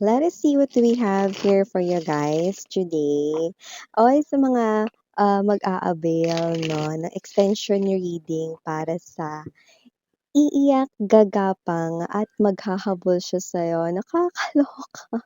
let us see what we have here for you guys today. Okay, sa mga mag-aabail no, ng extension reading para sa iiyak, gagapang at maghahabol siya sa'yo. Nakakaloka.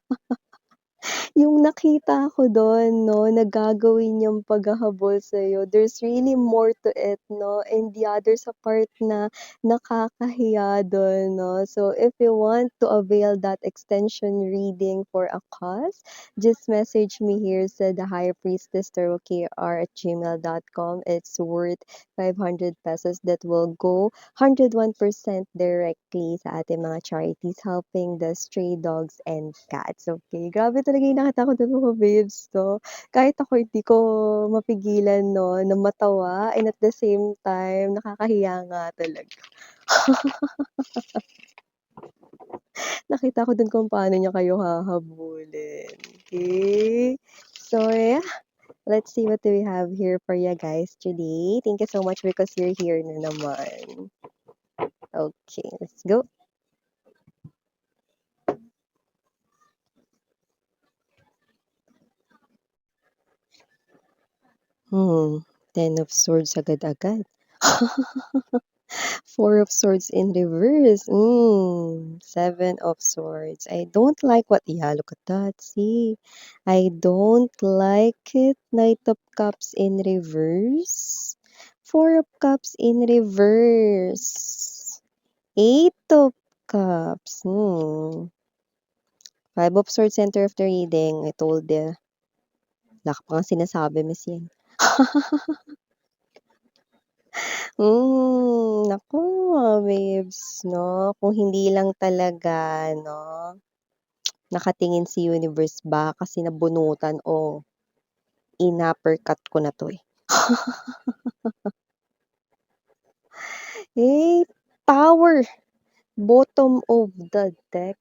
Yung nakita ko dun 'no, na gagawin niyang paghahabol sa'yo, there's really more to it 'no, and the other sa part na nakakahiya dun 'no. So, if you want to avail that extension reading for a cause, just message me here sa The High Priestess tarotKR@gmail.com. It's worth 500 pesos that will go 101% directly sa ating mga charities helping the stray dogs and cats. Okay, grabe talaga yung nakita ko dun mga babes 'no. Kahit ako hindi ko mapigilan 'no, na matawa and at the same time nakakahiya nga talaga. Nakita ko dun kung paano niya kayo hahabulin. Okay? So yeah, let's see what do we have here for you guys today. Thank you so much because you're here na naman. Okay, let's go. Ten of Swords agad-agad. Four of Swords in reverse. Seven of Swords. I don't like what, yeah, look at that. See, I don't like it. Knight of Cups in reverse. Four of Cups in reverse. Eight of Cups. Five of Swords, center of the reading. I told you. Wala ka pa nga sinasabi, Miss Yen. Naku, babes 'no, kung hindi lang talaga 'no, nakatingin si universe baka kasi nabunutan o in-uppercut ko na 'to, eh. Eh, Tower, bottom of the deck.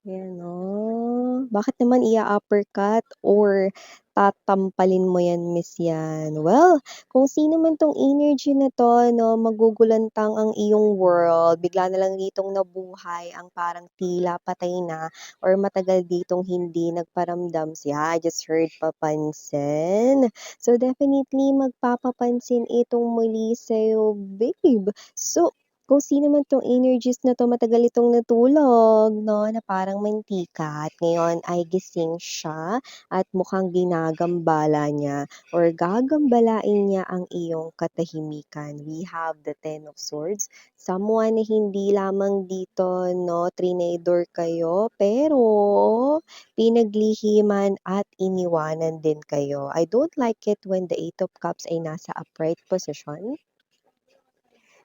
Ayan, oh. Bakit naman ia-uppercut or tatampalin mo yan, Miss yan? Well, kung sino man 'tong energy na 'to 'no, magugulantang ang iyong world, bigla na lang ditong nabuhay ang parang tila patay na or matagal ditong hindi nagparamdam. Yeah, I just heard papansin. So, definitely magpapapansin itong muli sa'yo, babe. So, kung sino man 'tong energies na 'to matagal itong natulog 'no, na parang mantika at ngayon ay gising siya at mukhang ginagambala niya or gagambalain niya ang iyong katahimikan. We have the Ten of Swords, someone na hindi lamang dito 'no, trinador kayo pero pinaglihiman at iniwanan din kayo. I don't like it when the Eight of Cups ay nasa upright position.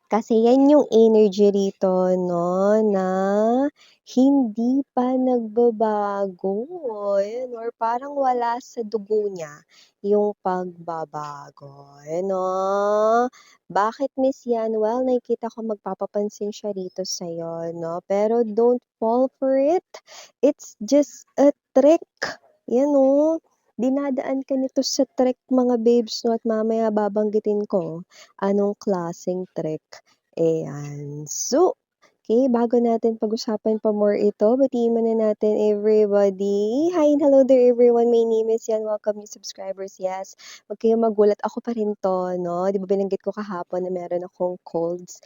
Kasi yan yung energy rito 'no, na hindi pa nagbabago, ayan or parang wala sa dugo niya yung pagbabago, ayan 'no. Bakit Miss yan? Well, nakikita ko magpapapansin siya rito sa'yo 'no, pero don't fall for it. It's just a trick, yan oh. Dinadaan ka nito sa trick mga babes 'no, at mamaya babanggitin ko anong klaseng trick. Ayan. So, okay, bago natin pag-usapan pa more ito, batiin muna natin everybody. Hi and hello there everyone. My name is Yan. Welcome new subscribers. Yes, wag kayong magulat. Ako pa rin 'to 'no. 'Di ba binanggit ko kahapon na meron akong colds?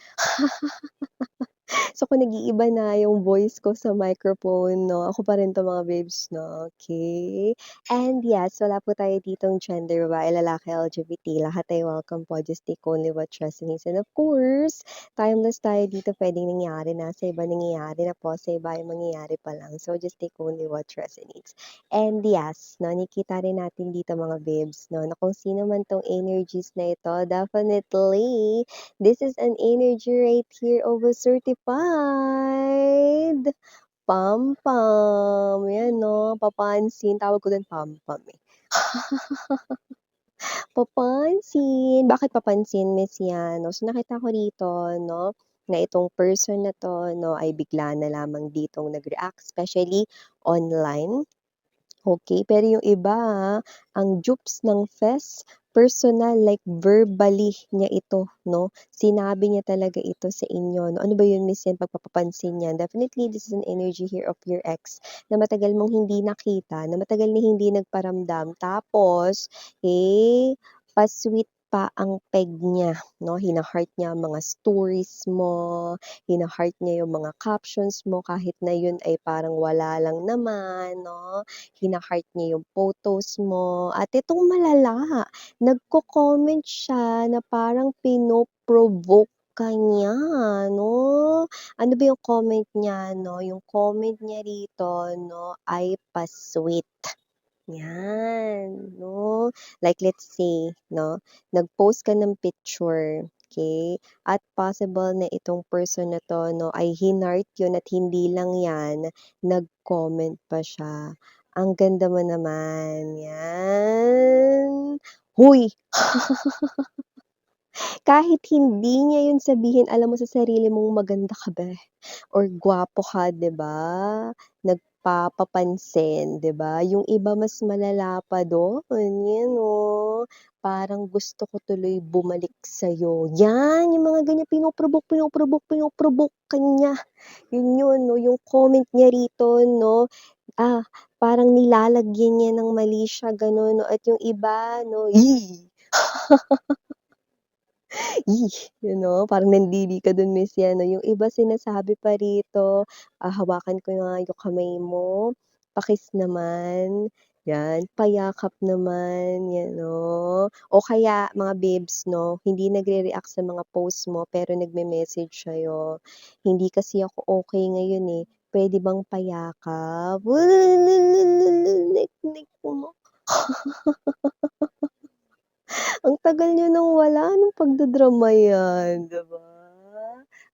So, kung nag-iiba na yung voice ko sa microphone 'no, ako pa rin 'to mga babes 'no, okay. And yes, wala po tayo ditong gender, babae, lalaki, LGBT, lahat ay welcome po, just take only what resonates. And of course, timeless tayo dito, puwedeng nangyari na sa iba, nangyayari na po sa iba, ay mangyayari pa lang. So, just take only what resonates. And yes 'no, nakikita rin natin dito mga babes 'no, na kung sino man 'tong energies na ito, definitely this is an energy right here of a certified pam-pam. Yan 'no, papansin. Tawag ko dun pam-pam, eh. Papansin. Bakit papansin, Miss yan 'no? So, nakita ko rito 'no, na itong person na 'to 'no, ay bigla na lamang ditong nag-react, especially online. Okay, pero yung iba, ang dupes ng fest personal, like verbally niya ito, 'no? Sinabi niya talaga ito sa inyo, 'no? Ano ba yun, Miss Yan, pagpapapansin niyan? Definitely, this is an energy here of your ex na matagal mong hindi nakita, na matagal na hindi nagparamdam. Tapos, pa-sweet pa ang peg niya, 'no? Hina-heart niya ang mga stories mo, hina-heart niya yung mga captions mo kahit na yun ay parang wala lang naman, 'no? Hina-heart niya yung photos mo. At itong malala, nagko-comment siya na parang pino-provoke ka niya, 'no? Ano ba yung comment niya, 'no? Yung comment niya rito, 'no, ay pa-sweet. Yan, 'no? Like let's say, 'no, nag-post ka ng picture, okay? At possible na itong person na 'to, 'no, ay hinart yun at hindi lang yan, nag-comment pa siya. Ang ganda mo naman, yan. Huy! Kahit hindi niya yun sabihin, alam mo sa sarili mong maganda ka be or gwapo ka, 'di ba? Nagpapapansin, 'di ba? Yung iba mas malala pa dun, yan oh. Parang gusto ko tuloy bumalik sa'yo. Yan, yung mga ganyan, pino-provoke ka niya. Yun, no, yung comment niya rito, no, parang nilalagyan niya ng mali siya, gano'n, no, at yung iba, no, you know, parang nandidi ka dun, Miss Yan, 'no. Yung iba sinasabi pa rito, hawakan ko nga yung kamay mo, naman, 'yan, payakap naman, 'yan, 'no. O kaya mga babes, 'no, hindi nagre-react sa mga post mo pero nagme-message sa'yo, "Hindi kasi ako okey ngayon, eh, puwede bang payakap?" Nek-nek mo. Ang tagal niyo nang wala, anong pagdadrama yan, 'di ba?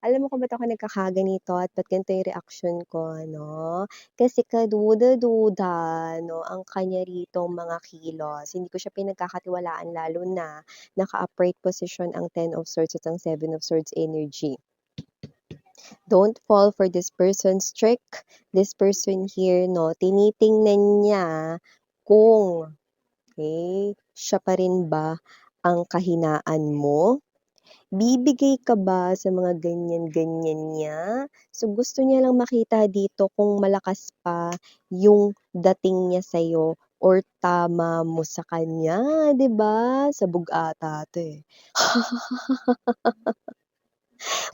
Alam mo kung ba't ako nagkakaganito at ba't ganito yung reaksyon ko, 'no? Kasi kaduda-duda, 'no, ang kanya ritong mga kilos. Hindi ko siya pinagkakatiwalaan lalo na naka-upright position ang Ten of Swords at ang Seven of Swords energy. Don't fall for this person's trick. This person here, 'no, tinitingnan niya kung siya pa rin ba ang kahinaan mo? Bibigay ka ba sa mga ganyan-ganyan niya? So, gusto niya lang makita dito kung malakas pa yung dating niya sa'yo or tama mo sa kanya, 'di ba? Sabog ata 'to, eh.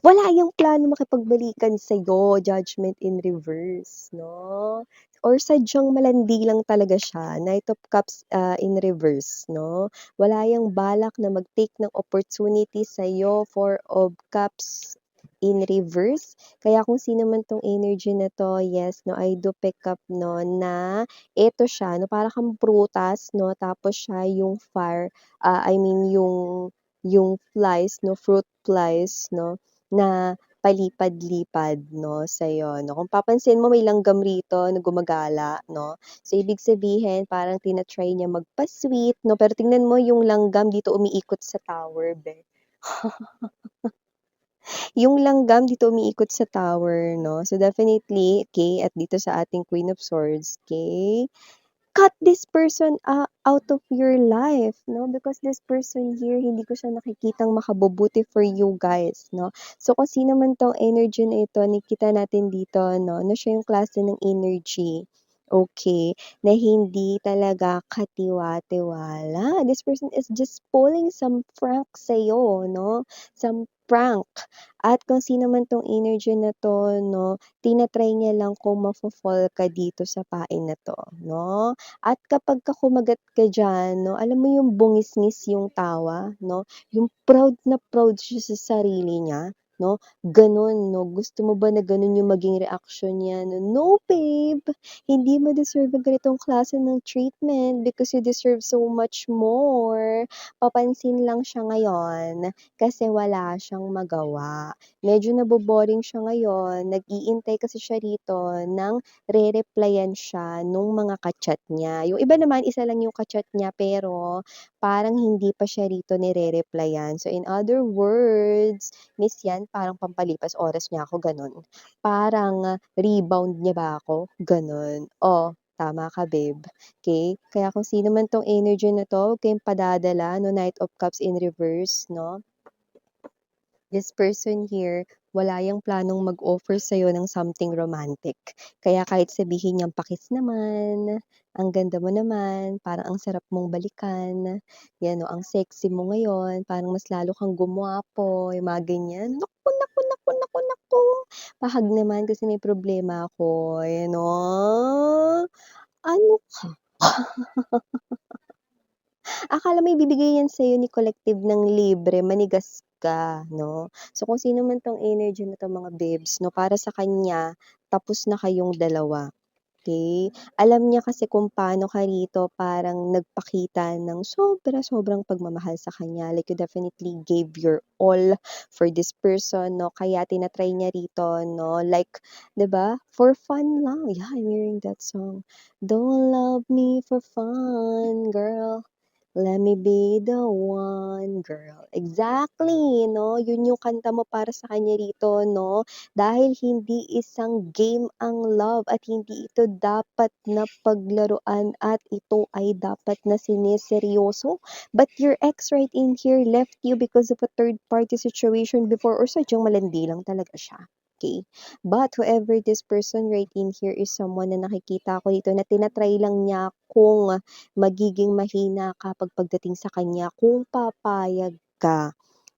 Wala yang plano makipagbalikan sa'yo, Judgment in reverse, 'no? Or sadyang malandi lang talaga siya, Knight of Cups, in reverse, 'no? Wala yang balak na mag-take ng opportunity sa'yo, Four of Cups in reverse. Kaya kung sino man 'tong energy na 'to, yes, 'no, I do pick up, 'no, na eto siya, 'no, para kang prutas, 'no, tapos siya yung fire, I mean yung flies, 'no, fruit flies, 'no, na palipad-lipad, 'no, sa'yo, 'no. Kung papansin mo may langgam rito na gumagala, 'no. So, ibig sabihin parang tina-try niya magpa-sweet, 'no, pero tingnan mo yung langgam dito umiikot sa tower be. Yung langgam dito umiikot sa tower, 'no. So, definitely, okay, at dito sa ating Queen of Swords, okay, cut this person, out of your life, 'no, because this person here hindi ko siya nakikitang makabubuti for you guys, 'no. So, kung sino man 'tong energy na ito, nakikita natin dito, 'no, na siya yung klase ng energy, okay, na hindi talaga katiwa-tiwala. This person is just pulling some prank sa'yo, 'no, some prank. At kung sino man 'tong energy na 'to, 'no, tina-try niya lang kung mafo-fall ka dito sa pain na 'to, 'no. At kapagka kumagat ka diyan, 'no, alam mo yung bungis-ngis yung tawa, 'no, yung proud na proud siya sa sarili niya, 'no, gano'n, 'no. Gusto mo ba na gano'n yung maging reaksyon niya, 'no? No, babe, hindi mo deserve ang ganitong klase ng treatment because you deserve so much more. Papansin lang siya ngayon kasi wala siyang magawa. Medyo nabo-boring siya ngayon, nag-iintay kasi siya rito ng re-replyan siya nung mga ka-chat niya. Yung iba naman isa lang yung ka-chat niya pero parang hindi pa siya rito nire-replyan. So in other words, Miss Yan, parang pampalipas oras niya ako, gano'n. Parang rebound niya ba ako, gano'n. Oh, tama ka babe, okay? Kaya kung sino man 'tong energy na 'to, huwag kayong padadala 'no, Knight of Cups in reverse 'no. This person here, wala yang planong mag-offer sa'yo ng something romantic. Kaya kahit sabihin niyang, "Pakis naman, ang ganda mo naman, parang ang sarap mong balikan, 'yan o, ang sexy mo ngayon, parang mas lalo kang gumwapo," yung mga ganyan. Naku, naku, naku, naku, naku, pa-hug naman kasi may problema ako, ayan o. Ano ka? Akala mo ibibigay yan sa'yo ni collective ng libre, manigas ka 'no. So kung sino man 'tong energy na 'to mga babes 'no, para sa kanya tapos na kayong dalawa, okey? Alam niya kasi kung paano ka rito parang nagpakita ng sobra-sobrang pagmamahal sa kanya, like you definitely gave your all for this person 'no, kaya tina-try niya rito 'no, like 'di ba, for fun lang. Yeah, I'm hearing that song. Don't love me for fun, girl. Let me be the one, girl. Exactly, 'no? Yun yung kanta mo para sa kanya rito, 'no? Dahil hindi isang game ang love at hindi ito dapat na paglaruan at ito ay dapat na sineseryoso. But your ex right in here left you because of a third party situation before or sadyang malandi lang talaga siya. Okay? But whoever this person right in here is someone na nakikita ko dito na tinatry lang niya kung magiging mahina ka pagdating sa kanya kung papayag ka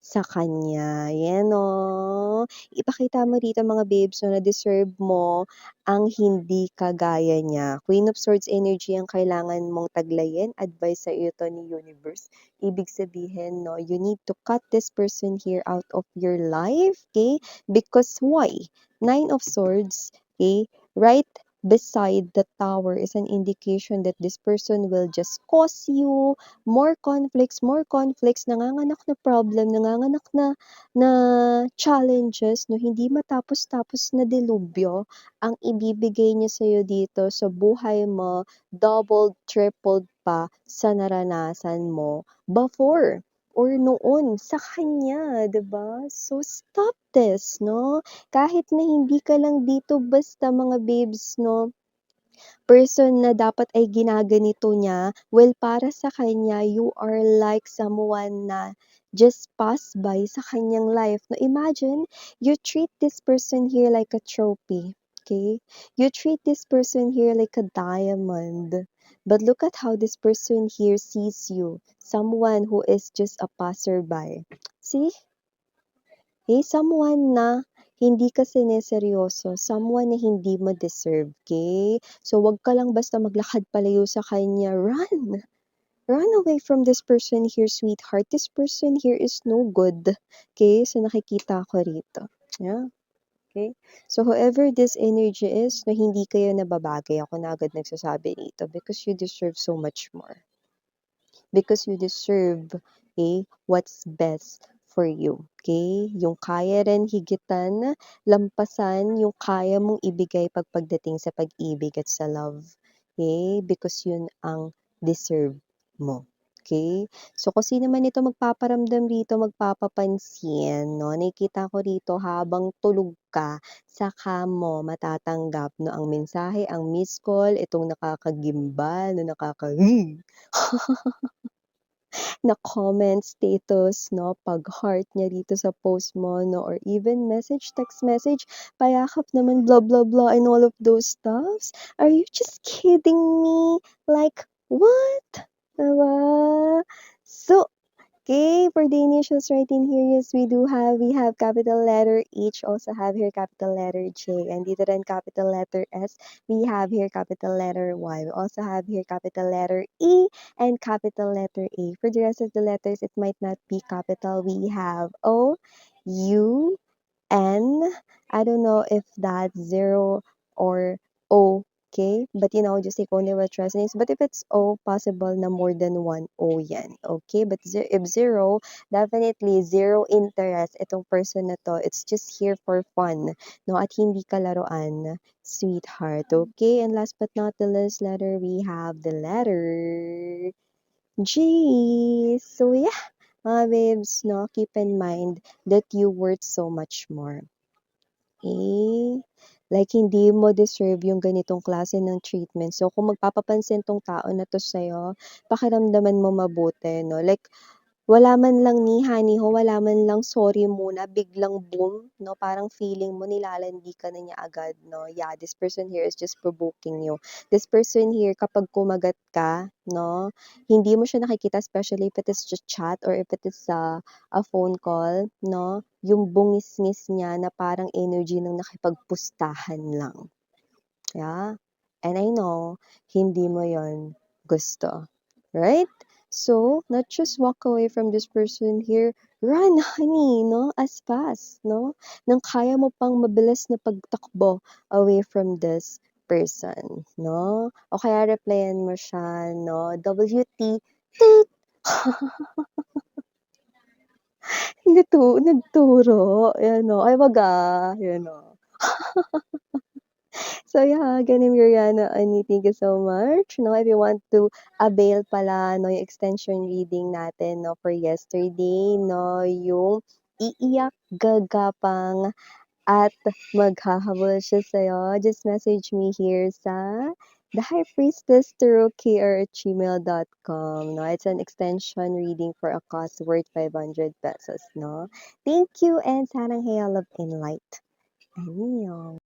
sa kanya. Yan o. Ipakita mo dito mga babes 'no, na deserve mo ang hindi kagaya niya. Queen of Swords energy ang kailangan mong taglayin. Advice sa iyo 'to ni universe. Ibig sabihin 'no, you need to cut this person here out of your life, okay? Because why? Nine of Swords, okay? Right beside the tower is an indication that this person will just cause you more conflicts, nanganganak na problem, nanganganak na challenges, no, hindi matapos-tapos na delubyo ang ibibigay niya sa'yo dito sa buhay mo, doubled, tripled pa sa naranasan mo before or noon sa kanya, 'di ba? So stop this, no? Kahit na hindi ka lang dito basta mga babes 'no, person na dapat ay ginaganito niya, well para sa kanya you are like someone na just pass by sa kanyang life. Now imagine, you treat this person here like a trophy, okay? You treat this person here like a diamond. But look at how this person here sees you, someone who is just a passerby. See? Someone na hindi ka sineseryoso, someone na hindi mo deserve, okay? So, wag ka lang basta maglakad palayo sa kanya, run! Run away from this person here, sweetheart. This person here is no good, okay? So, nakikita ko rito. Yeah, okay? So, whoever this energy is, na hindi kayo nababagay, ako na agad nagsasabi rito because you deserve so much more. Because you deserve, what's best for you, okay? Yung kaya rin higitan, lampasan, yung kaya mong ibigay pagdating sa pag-ibig at sa love, okay? Because yun ang deserve mo, okay? So, kung sino man ito magpaparamdam rito, magpapapansin, no? Nakikita ko rito habang tulog ka, saka mo matatanggap, no? Ang mensahe, ang missed call, itong nakakagimbal, no? Na comment, status 'no, pag-heart niya dito sa post mo 'no, or even message, text message, payakap naman, blah, blah, blah, and all of those stuffs. Are you just kidding me? Like, what? 'Di ba? So, okay, for the initials right in here, yes, we have capital letter H, also have here capital letter J, and dito rin capital letter S, we have here capital letter Y. We also have here capital letter E and capital letter A. For the rest of the letters, it might not be capital. We have O, U, N. I don't know if that's 0 or O, okay? But just take only what resonates. But if it's O, possible na more than one O yan, okay? But if 0, definitely zero interest itong person na to. It's just here for fun, no? At hindi kalaruan, sweetheart, okay? And last but not the least letter, we have the letter G. So yeah, mga babes, no? Keep in mind that you worth so much more. Okay? Like hindi mo deserve yung ganitong klase ng treatment. So kung magpapapansin 'tong tao na 'to sa'yo, pakiramdaman mo mabuti 'no, like wala man lang ni honey ho, wala man lang sorry muna, biglang boom 'no, parang feeling mo nilalandi ka na niya agad 'no. Yeah, this person here is just provoking you. This person here kapag kumagat ka 'no, hindi mo siya nakikita especially if it is just chat or if it is a phone call 'no, yung bungis-ngis niya na parang energy ng nakipagpustahan lang. Yeah, and I know hindi mo yon gusto, right? So, not just walk away from this person here, run honey 'no, as fast 'no, ng kaya mo pang mabilis na pagtakbo away from this person 'no, o kaya replyan mo siya 'no, WT, toot. Nagturo, ayan o, ay wag ayan o. So yeah, ganun Mariana, Ani, thank you so much. No, if you want to avail pala no, yung extension reading natin no, for yesterday, no, yung iiyak, gagapang, at maghahabol siya sa'yo, just message me here sa The High Priestess @gmail.com. No, it's an extension reading for a cost worth 500 pesos. No, thank you and sarang hey, love and light. Annyeong.